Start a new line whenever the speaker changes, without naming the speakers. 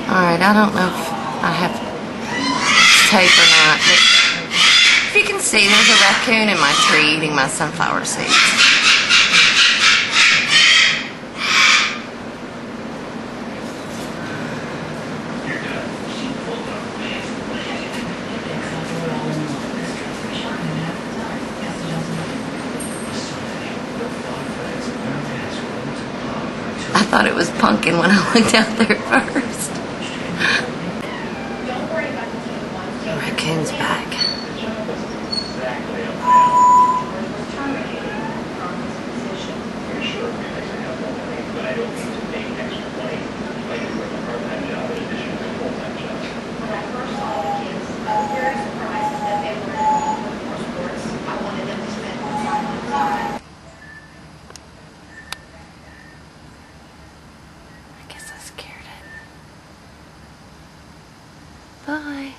Alright, I don't know if I have tape or not, but if you can see, there's a raccoon in my tree eating my sunflower seeds. I thought it was pumpkin when I looked out there first. The raccoon's back. I guess I scared it. Bye.